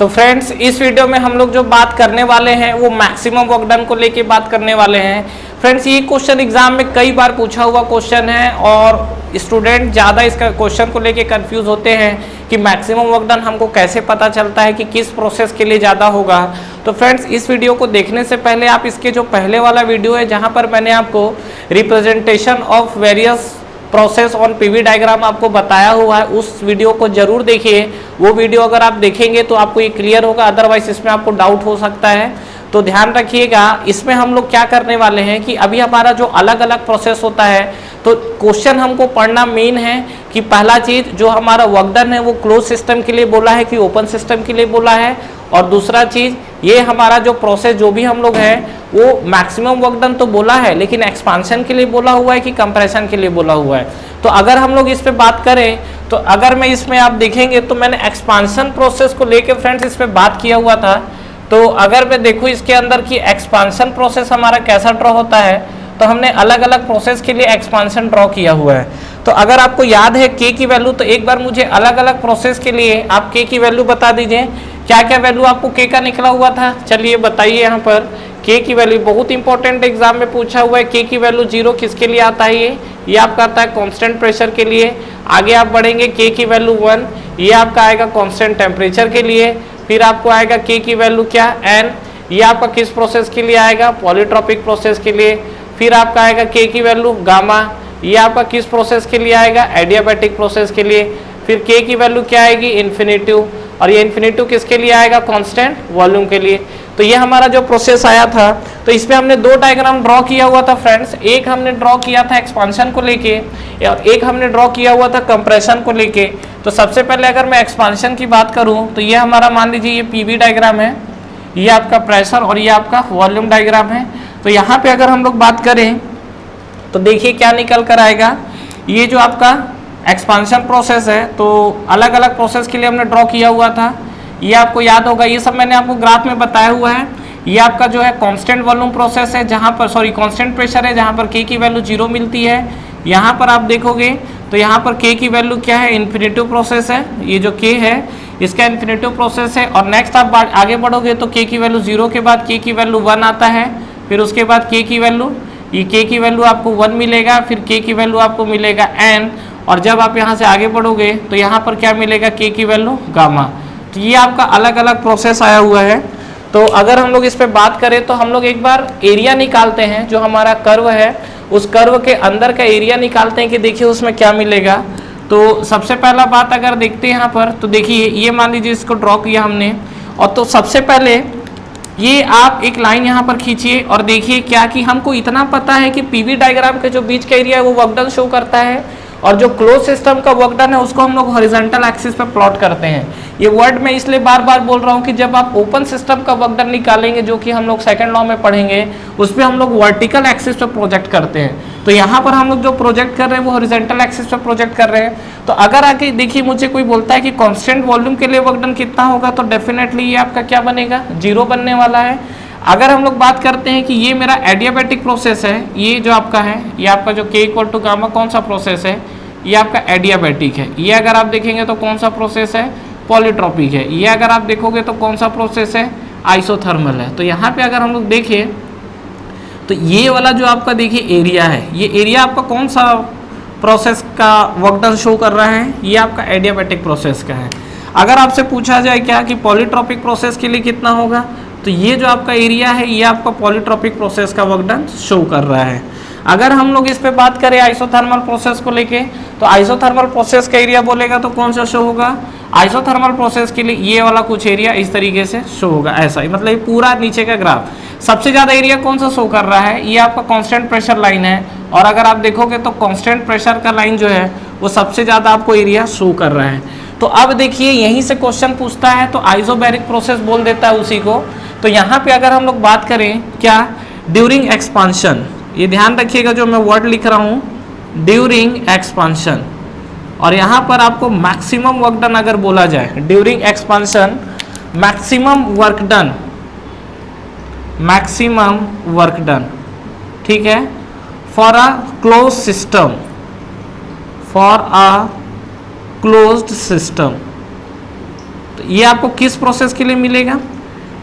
तो फ्रेंड्स इस वीडियो में हम लोग जो बात करने वाले हैं वो मैक्सिमम वर्क डन को लेके बात करने वाले हैं। फ्रेंड्स ये क्वेश्चन एग्जाम में कई बार पूछा हुआ क्वेश्चन है और स्टूडेंट ज़्यादा इसका क्वेश्चन को लेके कंफ्यूज होते हैं कि मैक्सिमम वर्क डन हमको कैसे पता चलता है कि किस प्रोसेस के लिए ज़्यादा होगा। तो फ्रेंड्स इस वीडियो को देखने से पहले आप इसके जो पहले वाला वीडियो है जहाँ पर मैंने आपको representation of various process on PV diagram आपको बताया हुआ है, उस वीडियो को जरूर देखिए। वो वीडियो अगर आप देखेंगे तो आपको ये क्लियर होगा, अदरवाइज इसमें आपको डाउट हो सकता है। तो ध्यान रखिएगा, इसमें हम लोग क्या करने वाले हैं कि अभी हमारा जो अलग अलग प्रोसेस होता है तो क्वेश्चन हमको पढ़ना मेन है कि पहला चीज जो हमारा वर्क डन है वो क्लोज सिस्टम के लिए बोला है कि ओपन सिस्टम के लिए बोला है, और दूसरा चीज ये हमारा जो प्रोसेस जो भी हम लोग है वो मैक्सिमम वर्क डन तो बोला है लेकिन एक्सपांशन के लिए बोला हुआ है कि कंप्रेशन के लिए बोला हुआ है। तो अगर हम लोग इस पे बात करें तो अगर मैं इसमें आप देखेंगे तो मैंने एक्सपांशन प्रोसेस को लेके फ्रेंड्स इस पे बात किया हुआ था। तो अगर मैं देखूँ इसके अंदर की एक्सपांशन प्रोसेस हमारा कैसा ड्रॉ होता है तो हमने अलग अलग प्रोसेस के लिए एक्सपांशन ड्रॉ किया हुआ है। तो अगर आपको याद है के की वैल्यू तो एक बार मुझे अलग अलग प्रोसेस के लिए आप के की वैल्यू बता दीजिए, क्या क्या वैल्यू आपको के का निकला हुआ था। चलिए बताइए, यहाँ पर के की वैल्यू बहुत इंपॉर्टेंट एग्जाम में पूछा हुआ है। के की वैल्यू 0 किसके लिए आता है, ये आपका आता है कांस्टेंट प्रेशर के लिए। आगे आप बढ़ेंगे के की वैल्यू 1, ये आपका आएगा कांस्टेंट टेम्परेचर के लिए। फिर आपको आएगा के की वैल्यू क्या n, ये आपका किस प्रोसेस के लिए आएगा, पॉलीट्रॉपिक प्रोसेस के लिए। फिर आपका आएगा के की वैल्यू गामा, ये आपका किस प्रोसेस के लिए आएगा, एडियाबैटिक प्रोसेस के लिए। फिर के की वैल्यू क्या आएगी, इन्फिनिटिव, और ये इन्फिनिटिव किसके लिए आएगा, कांस्टेंट वॉल्यूम के लिए। तो ये हमारा जो प्रोसेस आया था तो इसमें हमने दो डायग्राम ड्रॉ किया हुआ था फ्रेंड्स। एक हमने ड्रॉ किया था एक्सपांशन को लेके और एक हमने ड्रॉ किया हुआ था कंप्रेशन को लेके। तो सबसे पहले अगर मैं एक्सपांशन की बात करूं तो ये हमारा मान लीजिए ये पीवी डायग्राम है, ये आपका प्रेशर और ये आपका वॉल्यूम डायग्राम है। तो यहाँ पे अगर हम लोग बात करें तो देखिए क्या निकल कर आएगा। ये जो आपका एक्सपांशन प्रोसेस है तो अलग अलग प्रोसेस के लिए हमने ड्रॉ किया हुआ था, ये आपको याद होगा, ये सब मैंने आपको ग्राफ में बताया हुआ है। ये आपका जो है कांस्टेंट वॉल्यूम प्रोसेस है जहाँ पर कांस्टेंट प्रेशर है, जहाँ पर के की वैल्यू 0 मिलती है। यहाँ पर आप देखोगे तो यहाँ पर के की वैल्यू क्या है, इन्फिनिटिव प्रोसेस है। ये जो के है इसका इन्फिनिटिव प्रोसेस है। और नेक्स्ट आप आगे बढ़ोगे तो के की वैल्यू 0 के बाद के की वैल्यू 1 आता है। फिर उसके बाद के की वैल्यू, ये के की वैल्यू आपको 1 मिलेगा, फिर के की वैल्यू आपको मिलेगा n, और जब आप यहाँ से आगे बढ़ोगे तो यहाँ पर क्या मिलेगा, के की वैल्यू गामा। तो ये आपका अलग अलग प्रोसेस आया हुआ है। तो अगर हम लोग इस पे बात करें तो हम लोग एक बार एरिया निकालते हैं, जो हमारा कर्व है उस कर्व के अंदर का एरिया निकालते हैं कि देखिए उसमें क्या मिलेगा। तो सबसे पहला बात अगर देखते हैं यहाँ पर तो देखिए ये मान लीजिए इसको ड्रॉ किया हमने, और तो सबसे पहले ये आप एक लाइन यहाँ पर खींचिए और देखिए क्या कि हमको इतना पता है कि पीवी डायग्राम के जो बीच का एरिया है वो वर्क डन शो करता है, और जो क्लोज सिस्टम का वर्क डन है उसको हम लोग हॉरिजॉन्टल एक्सिस पे प्लॉट करते हैं। ये वर्ड मैं इसलिए बार बार बोल रहा हूँ कि जब आप ओपन सिस्टम का वर्क डन निकालेंगे जो कि हम लोग सेकंड लॉ में पढ़ेंगे उस पर हम लोग वर्टिकल एक्सिस पे प्रोजेक्ट करते हैं। तो यहाँ पर हम लोग जो प्रोजेक्ट कर रहे हैं वो हॉरिजॉन्टल एक्सिस पे प्रोजेक्ट कर रहे हैं। तो अगर आगे देखिए मुझे कोई बोलता है कि कांस्टेंट वॉल्यूम के लिए वर्क डन कितना होगा तो डेफिनेटली ये आपका क्या बनेगा, 0 बनने वाला है। अगर हम लोग बात करते हैं कि ये मेरा एडियाबैटिक प्रोसेस है, ये जो आपका है ये आपका जो के इक्वल टू गामा कौन सा प्रोसेस है, ये आपका एडियाबैटिक है। ये अगर आप देखेंगे तो कौन सा प्रोसेस है, पॉलीट्रॉपिक है। ये अगर आप देखोगे तो कौन सा प्रोसेस है, आइसोथर्मल है। तो यहाँ पे अगर हम लोग देखें तो ये वाला जो आपका देखिए एरिया है, ये एरिया आपका कौन सा प्रोसेस का वर्क डन शो कर रहा है, ये आपका एडियाबैटिक प्रोसेस का है। अगर आपसे पूछा जाए क्या कि पॉलीट्रॉपिक प्रोसेस के लिए कितना होगा तो ये जो आपका एरिया है ये आपका पॉलीट्रॉपिक प्रोसेस का वर्क डन शो कर रहा है। अगर हम लोग इस पे बात करें आइसोथर्मल प्रोसेस को लेके तो आइसोथर्मल प्रोसेस का एरिया बोलेगा तो कौन सा शो होगा, आइसोथर्मल प्रोसेस के लिए ये वाला कुछ एरिया इस तरीके से शो होगा, ऐसा ही, मतलब ये पूरा नीचे का ग्राफ। सबसे ज़्यादा एरिया कौन सा शो कर रहा है, ये आपका कांस्टेंट प्रेशर लाइन है, और अगर आप देखोगे तो कांस्टेंट प्रेशर का लाइन जो है वो सबसे ज़्यादा आपको एरिया शो कर रहा है। तो अब देखिए यहीं से क्वेश्चन पूछता है तो आइसोबैरिक प्रोसेस बोल देता है उसी को। तो यहाँ पे अगर हम लोग बात करें क्या, ड्यूरिंग एक्सपांशन, ये ध्यान रखिएगा जो मैं वर्ड लिख रहा हूँ ड्यूरिंग एक्सपांशन, और यहाँ पर आपको मैक्सिमम वर्क डन अगर बोला जाए during expansion, maximum work done, maximum work done, ठीक है, for a close system, for a closed system. तो तो ये आपको किस प्रोसेस के लिए मिलेगा?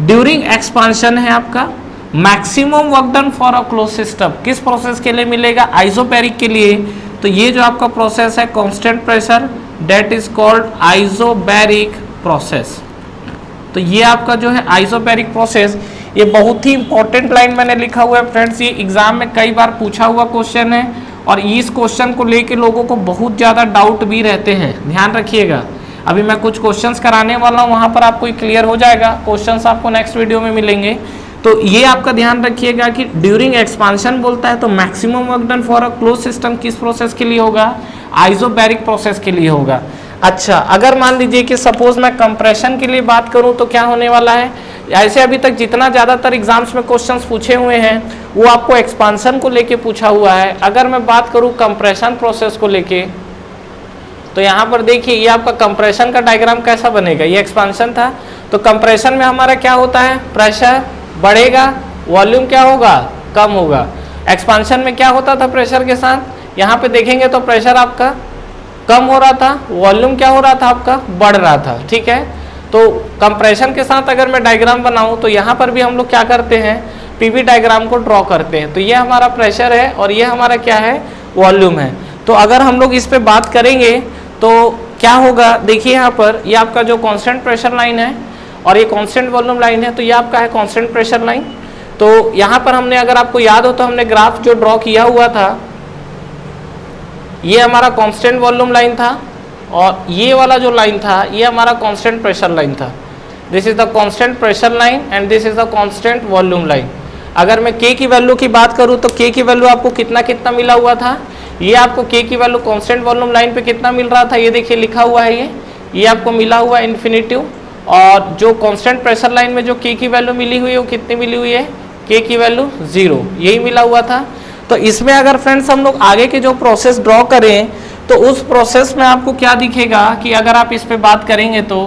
ड्यूरिंग एक्सपांशन है आपका maximum work done for a close system, किस प्रोसेस के लिए मिलेगा? आइसोबैरिक के लिए। तो ये जो आपका प्रोसेस है constant pressure, that is called isobaric process. तो ये आपका जो है आइसोबैरिक प्रोसेस, ये बहुत ही इंपॉर्टेंट लाइन मैंने लिखा हुआ है फ्रेंड्स, ये एग्जाम में कई बार पूछा हुआ क्वेश्चन है और इस क्वेश्चन को लेके लोगों को बहुत ज़्यादा डाउट भी रहते हैं, ध्यान रखिएगा। अभी मैं कुछ क्वेश्चंस कराने वाला हूँ, वहाँ पर आपको क्लियर हो जाएगा, क्वेश्चंस आपको नेक्स्ट वीडियो में मिलेंगे। तो ये आपका ध्यान रखिएगा कि ड्यूरिंग एक्सपांशन बोलता है तो maximum work done for a close system किस प्रोसेस के लिए होगा? आइसोबैरिक प्रोसेस के लिए होगा। अच्छा, अगर मान लीजिए कि सपोज मैं कंप्रेशन के लिए बात करूं तो क्या होने वाला है? ऐसे अभी तक जितना ज़्यादातर एग्जाम्स में क्वेश्चंस पूछे हुए हैं वो आपको एक्सपांशन को लेके पूछा हुआ है। अगर मैं बात करूं कंप्रेशन प्रोसेस को लेके, तो यहाँ पर देखिए ये आपका कंप्रेशन का डायग्राम कैसा बनेगा, ये एक्सपांशन था। तो कंप्रेशन में हमारा क्या होता है? प्रेशर बढ़ेगा, वॉल्यूम क्या होगा? कम होगा। एक्सपांशन में क्या होता था प्रेशर के साथ? यहाँ पे देखेंगे तो प्रेशर आपका कम हो रहा था, वॉल्यूम क्या हो रहा था आपका? बढ़ रहा था, ठीक है। तो कंप्रेशन के साथ अगर मैं डायग्राम बनाऊं तो यहाँ पर भी हम लोग क्या करते हैं? पीवी डायग्राम को ड्रॉ करते हैं। तो ये हमारा प्रेशर है और ये हमारा क्या है? वॉल्यूम है। तो अगर हम लोग इस पे बात करेंगे तो क्या होगा? देखिए यहाँ पर ये आपका जो कांस्टेंट प्रेशर लाइन है और ये कांस्टेंट वॉल्यूम लाइन है, तो ये आपका है कांस्टेंट प्रेशर लाइन। तो यहाँ पर हमने, अगर आपको याद हो तो हमने ग्राफ जो ड्रॉ किया हुआ था, ये हमारा कांस्टेंट वॉल्यूम लाइन था और ये वाला जो लाइन था ये हमारा कांस्टेंट प्रेशर लाइन था। This is the constant pressure line and this is the constant volume line. अगर मैं K की वैल्यू की बात करूँ तो K की वैल्यू आपको कितना कितना मिला हुआ था? ये आपको K की वैल्यू कांस्टेंट वॉल्यूम लाइन पे कितना मिल रहा था? ये देखिए लिखा हुआ है, ये आपको मिला हुआ है इन्फिनिटिव। और जो कांस्टेंट प्रेशर लाइन में जो K की वैल्यू मिली हुई है वो कितनी मिली हुई है? K की वैल्यू 0, यही मिला हुआ था। तो इसमें अगर फ्रेंड्स हम लोग आगे के जो प्रोसेस ड्रॉ करें तो उस प्रोसेस में आपको क्या दिखेगा कि अगर आप इस पे बात करेंगे तो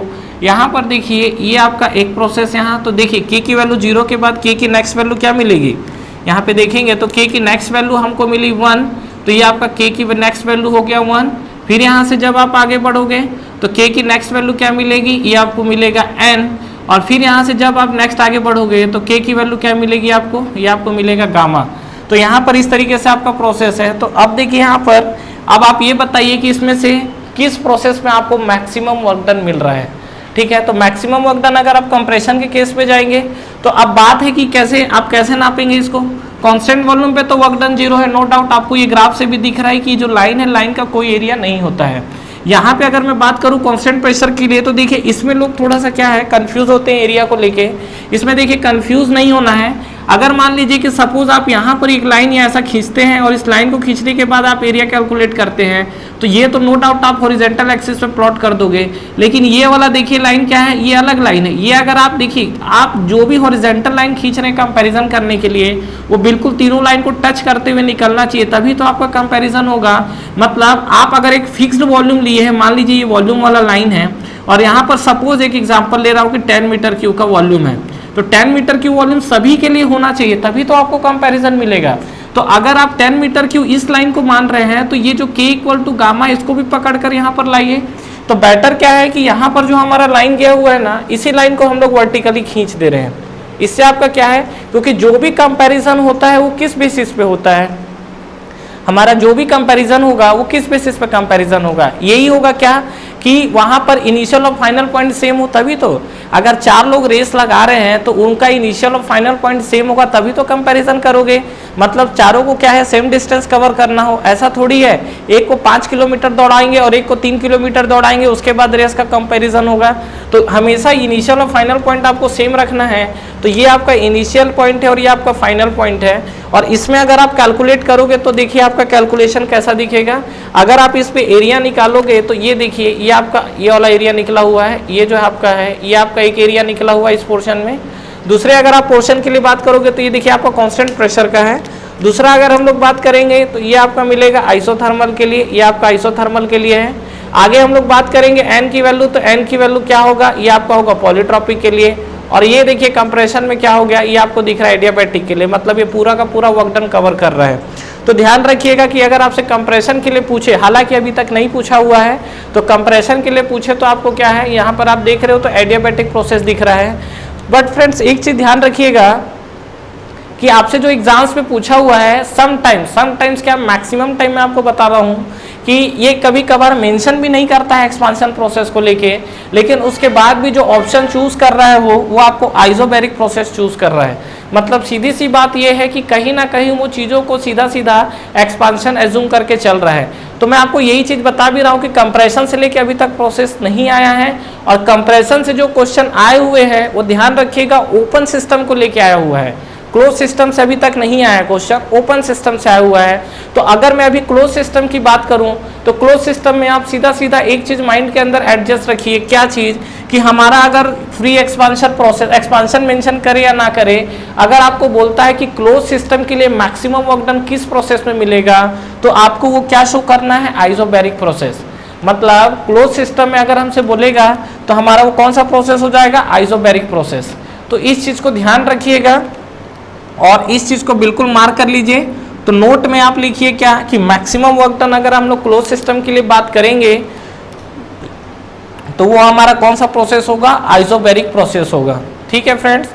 यहाँ पर देखिए ये आपका एक प्रोसेस, यहाँ तो देखिए K की वैल्यू 0 के बाद K की नेक्स्ट वैल्यू क्या मिलेगी? यहाँ पे देखेंगे तो K की नेक्स्ट वैल्यू हमको मिली 1, तो ये आपका K की नेक्स्ट वैल्यू हो गया 1। फिर यहाँ से जब आप आगे बढ़ोगे तो K की नेक्स्ट वैल्यू क्या मिलेगी? ये आपको मिलेगा n। और फिर यहाँ से जब आप नेक्स्ट आगे बढ़ोगे तो K की वैल्यू क्या मिलेगी आपको? ये आपको मिलेगा गामा। तो यहाँ पर इस तरीके से आपका प्रोसेस है। तो अब देखिए यहाँ पर, अब आप ये बताइए कि इसमें से किस प्रोसेस में आपको मैक्सिमम वर्क डन मिल रहा है, ठीक है। तो मैक्सिमम वर्क डन अगर आप कंप्रेशन के केस पे जाएंगे तो अब बात है कि कैसे आप कैसे नापेंगे इसको। कांस्टेंट वॉल्यूम पे तो वर्क डन 0 है, नो डाउट। आपको ये ग्राफ से भी दिख रहा है कि जो लाइन है, लाइन का कोई एरिया नहीं होता है। यहाँ पे अगर मैं बात करूँ कांस्टेंट प्रेशर के लिए तो देखिए इसमें लोग थोड़ा सा क्या है कंफ्यूज होते हैं एरिया को लेके। इसमें देखिए कंफ्यूज नहीं होना है। अगर मान लीजिए कि सपोज आप यहाँ पर एक लाइन या ऐसा खींचते हैं और इस लाइन को खींचने के बाद आप एरिया कैलकुलेट करते हैं तो ये तो नो डाउट आप हॉरिजॉन्टल एक्सिस पे प्लॉट कर दोगे। लेकिन ये वाला देखिए लाइन क्या है, ये अलग लाइन है। ये अगर आप देखिए, आप जो भी हॉरिजॉन्टल लाइन खींच रहे हैं कंपैरिजन करने के लिए, वो बिल्कुल तीनों लाइन को टच करते हुए निकलना चाहिए, तभी तो आपका कंपैरिजन होगा। मतलब आप अगर एक फिक्स्ड वॉल्यूम लिए हैं, मान लीजिए ये वॉल्यूम वाला लाइन है और यहाँ पर सपोज एक एग्जाम्पल ले रहा हूँ कि 10 मीटर क्यूब का वॉल्यूम है, तो 10 मीटर क्यूब वॉल्यूम सभी के लिए होना चाहिए, तभी तो आपको कंपैरिजन मिलेगा। तो अगर आप 10 मीटर क्यूब इस लाइन को मान रहे हैं तो ये जो K इक्वल टू गामा, इसको भी पकड़कर यहाँ पर लाइए। तो बेटर क्या है कि यहाँ पर जो हमारा लाइन गया हुआ है ना, इसी लाइन को हम लोग वर्टिकली खींच दे रहे हैं। इससे आपका क्या है, क्योंकि जो भी कंपैरिजन होता है वो किस बेसिस पे होता है, हमारा जो भी कंपैरिजन होगा वो किस बेसिस पे कंपैरिजन होगा, यही होगा क्या कि वहां पर इनिशियल और फाइनल पॉइंट सेम हो तभी तो। अगर 4 लोग रेस लगा रहे हैं तो उनका इनिशियल और फाइनल पॉइंट सेम होगा तभी तो कंपैरिजन करोगे। मतलब चारों को क्या है, सेम डिस्टेंस कवर करना हो, ऐसा थोड़ी है एक को 5 किलोमीटर दौड़ाएंगे और एक को 3 किलोमीटर दौड़ाएंगे उसके बाद रेस का कंपैरिजन होगा। तो हमेशा इनिशियल और फाइनल पॉइंट आपको सेम रखना है। तो ये आपका इनिशियल पॉइंट है और ये आपका फाइनल पॉइंट है। और इसमें अगर आप कैलकुलेट करोगे तो देखिए आपका कैलकुलेशन कैसा दिखेगा। अगर आप इस पे एरिया निकालोगे तो ये देखिए, ये आपका ये वाला एरिया निकला हुआ है, ये जो है आपका है, ये आपका एक एरिया निकला हुआ है इस पोर्शन में। दूसरे अगर आप पोर्शन के लिए बात करोगे तो ये देखिए आपका कांस्टेंट प्रेशर का है। दूसरा अगर हम लोग बात करेंगे तो ये आपका मिलेगा आइसोथर्मल के लिए, ये आपका आइसोथर्मल के लिए है। आगे हम लोग बात करेंगे एन की वैल्यू, तो एन की वैल्यू क्या होगा, ये आपका होगा पॉलीट्रॉपिक के लिए। और ये देखिए कंप्रेशन में क्या हो गया, ये आपको दिख रहा है एडियाबैटिक के लिए। मतलब ये पूरा का पूरा वर्क डन कवर कर रहा है। तो ध्यान रखिएगा कि अगर आपसे कंप्रेशन के लिए पूछे, हालांकि अभी तक नहीं पूछा हुआ है, तो कंप्रेशन के लिए पूछे तो आपको क्या है, यहाँ पर आप देख रहे हो तो एडियाबैटिक प्रोसेस दिख रहा है। बट फ्रेंड्स एक चीज ध्यान रखिएगा कि आपसे जो एग्जाम्स में पूछा हुआ है, समटाइम्स क्या, मैक्सिमम टाइम मैं आपको बता रहा हूँ कि ये कभी कभार मेंशन भी नहीं करता है एक्सपांशन प्रोसेस को लेके, लेकिन उसके बाद भी जो ऑप्शन चूज कर रहा है वो आपको आइसोबैरिक प्रोसेस चूज कर रहा है। मतलब सीधी सी बात ये है कि कहीं ना कहीं वो चीज़ों को सीधा सीधा एक्सपांशन एज्यूम करके चल रहा है। तो मैं आपको यही चीज़ बता भी रहा हूँ कि कंप्रेशन से लेके अभी तक प्रोसेस नहीं आया है, और कंप्रेशन से जो क्वेश्चन आए हुए हैं वो ध्यान रखिएगा ओपन सिस्टम को लेके आया हुआ है, क्लोज सिस्टम से अभी तक नहीं आया क्वेश्चन, ओपन सिस्टम से आया हुआ है। तो अगर मैं अभी क्लोज सिस्टम की बात करूं तो क्लोज सिस्टम में आप सीधा सीधा एक चीज माइंड के अंदर एडजस्ट रखिए, क्या चीज, कि हमारा अगर free expansion process, expansion mention करे या ना करे, अगर आपको बोलता है कि क्लोज सिस्टम के लिए मैक्सिमम वर्क डन किस प्रोसेस में मिलेगा, तो आपको वो क्या शो करना है, आइसोबैरिक प्रोसेस। मतलब क्लोज सिस्टम में अगर हमसे बोलेगा तो हमारा वो कौन सा प्रोसेस हो जाएगा, आइसोबैरिक प्रोसेस। तो इस चीज को ध्यान रखिएगा और इस चीज को बिल्कुल मार्क कर लीजिए। तो नोट में आप लिखिए क्या, कि मैक्सिमम वर्क डन अगर हम लोग क्लोज सिस्टम के लिए बात करेंगे तो वो हमारा कौन सा प्रोसेस होगा, आइसोबैरिक प्रोसेस होगा। ठीक है फ्रेंड्स,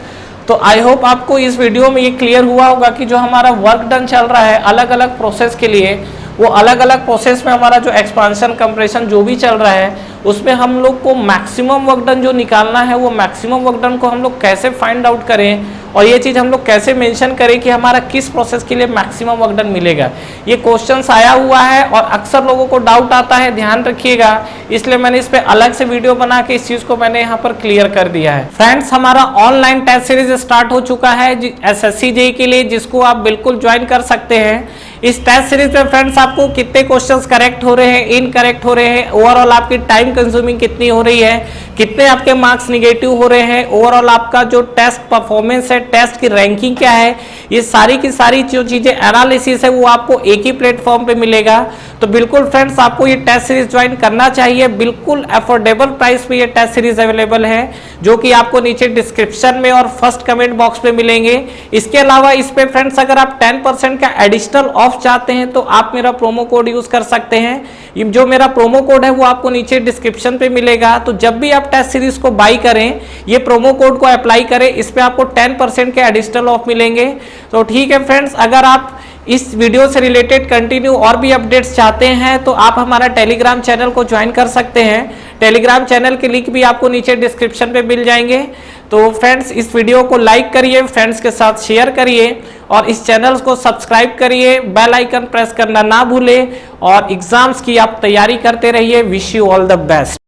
तो आई होप आपको इस वीडियो में ये क्लियर हुआ होगा कि जो हमारा वर्क डन चल रहा है अलग अलग प्रोसेस के लिए, वो अलग अलग प्रोसेस में हमारा जो एक्सपांशन कंप्रेशन जो भी चल रहा है उसमें हम लोग को मैक्सिमम वर्क डन जो निकालना है, वो मैक्सिमम वर्क डन को हम लोग कैसे फाइंड आउट करें, और ये चीज़ हम लोग कैसे मेंशन करें कि हमारा किस प्रोसेस के लिए मैक्सिमम वर्क डन मिलेगा। ये क्वेश्चंस आया हुआ है और अक्सर लोगों को डाउट आता है, ध्यान रखिएगा, इसलिए मैंने इस पर अलग से वीडियो बना के इस चीज़ को मैंने यहाँ पर क्लियर कर दिया है। फ्रेंड्स हमारा ऑनलाइन टेस्ट सीरीज स्टार्ट हो चुका है SSC JEE के लिए, जिसको आप बिल्कुल ज्वाइन कर सकते हैं। इस टेस्ट सीरीज में फ्रेंड्स आपको कितने क्वेश्चंस करेक्ट हो रहे हैं, इनकरेक्ट हो रहे हैं, ओवरऑल आपकी टाइम कंज्यूमिंग कितनी हो रही है, कितने आपके मार्क्स निगेटिव हो रहे हैं, ओवरऑल आपका जो टेस्ट परफॉर्मेंस है, टेस्ट की रैंकिंग क्या है, ये सारी की सारी जो चीजें एनालिसिस है वो आपको एक ही प्लेटफॉर्म पे मिलेगा। तो बिल्कुल फ्रेंड्स आपको ये टेस्ट सीरीज ज्वाइन करना चाहिए, बिल्कुल अफोर्डेबल प्राइस पे ये टेस्ट सीरीज अवेलेबल है, जो कि आपको नीचे डिस्क्रिप्शन में और फर्स्ट कमेंट बॉक्स पे मिलेंगे। इसके अलावा इस पे फ्रेंड्स अगर आप 10% का एडिशनल ऑफ चाहते हैं तो आप मेरा प्रोमो कोड यूज कर सकते हैं। जो मेरा प्रोमो कोड है वो आपको नीचे डिस्क्रिप्शन पे मिलेगा। तो जब भी आप टेस्ट सीरीज को बाई करें, ये प्रोमो कोड को अप्लाई करें, इस पे आपको 10% के एडिशनल ऑफ मिलेंगे। तो ठीक है फ्रेंड्स, अगर आप इस वीडियो से रिलेटेड कंटिन्यू और भी अपडेट्स चाहते हैं तो आप हमारा टेलीग्राम चैनल को ज्वाइन कर सकते हैं। टेलीग्राम चैनल के लिंक भी आपको नीचे डिस्क्रिप्शन पे मिल जाएंगे। तो फ्रेंड्स इस वीडियो को लाइक करिए, फ्रेंड्स के साथ शेयर करिए और इस चैनल को सब्सक्राइब करिए, बेल आइकन प्रेस करना ना भूलें और एग्जाम्स की आप तैयारी करते रहिए। Wish you all the best.